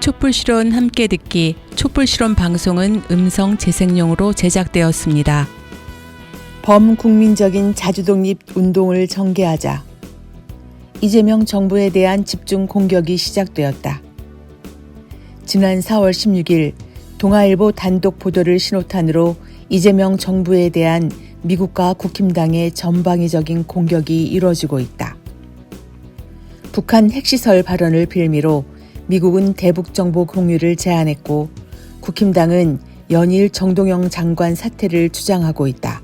촛불 실현 함께 듣기 촛불 실현 방송은 음성 재생용으로 제작되었습니다. 범국민적인 자주독립 운동을 전개하자. 이재명 정부에 대한 집중 공격이 시작되었다. 지난 4월 16일 동아일보 단독 보도를 신호탄으로 이재명 정부에 대한 미국과 국힘당의 전방위적인 공격이 이뤄지고 있다. 북한 핵시설 발언을 빌미로 미국은 대북 정보 공유를 제한했고 국힘당은 연일 정동영 장관 사퇴를 주장하고 있다.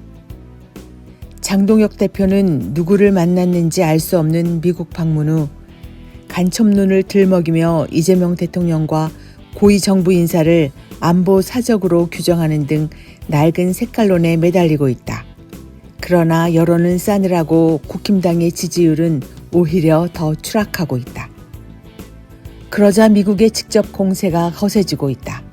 장동혁 대표는 누구를 만났는지 알 수 없는 미국 방문 후 간첩눈을 들먹이며 이재명 대통령과 고위 정부 인사를 안보 사적으로 규정하는 등 낡은 색깔론에 매달리고 있다. 그러나 여론은 싸늘하고 국힘당의 지지율은 오히려 더 추락하고 있다. 그러자 미국의 직접 공세가 거세지고 있다.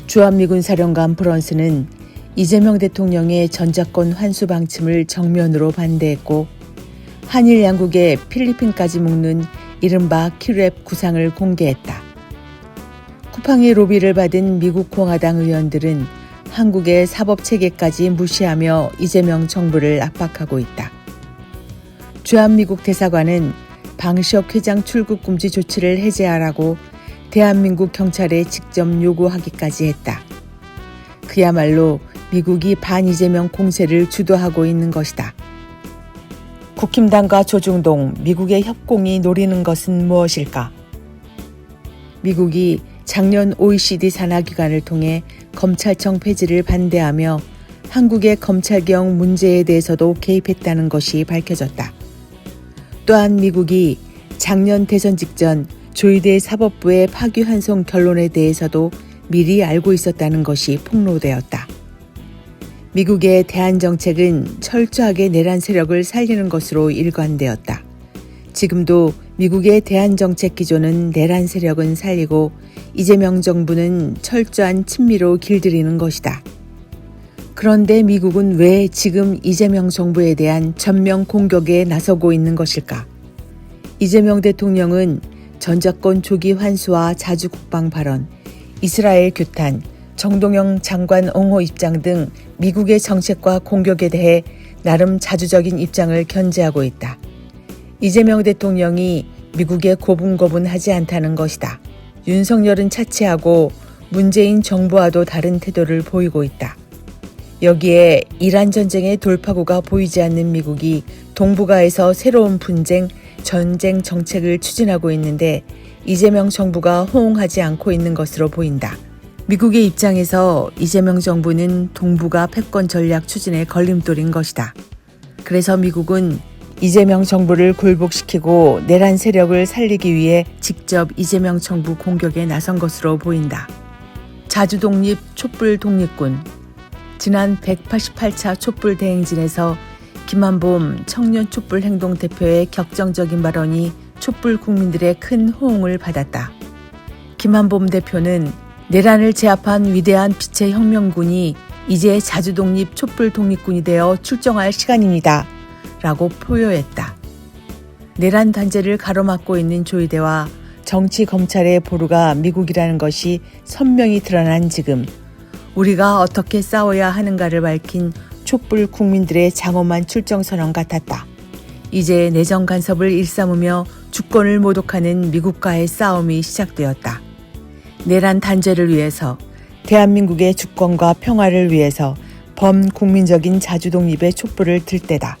주한미군 사령관 브런슨은 이재명 대통령의 전작권 환수 방침을 정면으로 반대했고 한일 양국의 필리핀까지 묶는 이른바 키랩 구상을 공개했다. 쿠팡의 로비를 받은 미국 공화당 의원들은 한국의 사법체계까지 무시하며 이재명 정부를 압박하고 있다. 주한미국 대사관은 방시혁 회장 출국 금지 조치를 해제하라고 대한민국 경찰에 직접 요구하기까지 했다. 그야말로 미국이 반이재명 공세를 주도하고 있는 것이다. 국힘당과 조중동, 미국의 협공이 노리는 것은 무엇일까? 미국이 작년 OECD 산하기관을 통해 검찰청 폐지를 반대하며 한국의 검찰개혁 문제에 대해서도 개입했다는 것이 밝혀졌다. 또한 미국이 작년 대선 직전 조이대 사법부의 파기환송 결론에 대해서도 미리 알고 있었다는 것이 폭로되었다. 미국의 대한정책은 철저하게 내란 세력을 살리는 것으로 일관되었다. 지금도 미국의 대한정책 기조는 내란 세력은 살리고 이재명 정부는 철저한 친미로 길들이는 것이다. 그런데 미국은 왜 지금 이재명 정부에 대한 전면 공격에 나서고 있는 것일까? 이재명 대통령은 전작권 조기 환수와 자주 국방 발언, 이스라엘 규탄, 정동영 장관 옹호 입장 등 미국의 정책과 공격에 대해 나름 자주적인 입장을 견지하고 있다. 이재명 대통령이 미국에 고분고분하지 않다는 것이다. 윤석열은 차치하고 문재인 정부와도 다른 태도를 보이고 있다. 여기에 이란 전쟁의 돌파구가 보이지 않는 미국이 동북아에서 새로운 분쟁, 전쟁 정책을 추진하고 있는데 이재명 정부가 호응하지 않고 있는 것으로 보인다. 미국의 입장에서 이재명 정부는 동북아 패권 전략 추진에 걸림돌인 것이다. 그래서 미국은 이재명 정부를 굴복시키고 내란 세력을 살리기 위해 직접 이재명 정부 공격에 나선 것으로 보인다. 자주독립 촛불 독립군. 지난 188차 촛불 대행진에서 김한범 청년촛불행동 대표의 격정적인 발언이 촛불 국민들의 큰 호응을 받았다. 김한범 대표는 내란을 제압한 위대한 빛의 혁명군이 이제 자주독립 촛불 독립군이 되어 출정할 시간입니다. 라고 포효했다. 내란 단죄를 가로막고 있는 조이대와 정치 검찰의 보루가 미국이라는 것이 선명히 드러난 지금 우리가 어떻게 싸워야 하는가를 밝힌 촛불 국민들의 장엄한 출정 선언 같았다. 이제 내정 간섭을 일삼으며 주권을 모독하는 미국과의 싸움이 시작되었다. 내란 단죄를 위해서, 대한민국의 주권과 평화를 위해서 범국민적인 자주독립의 촛불을 들 때다.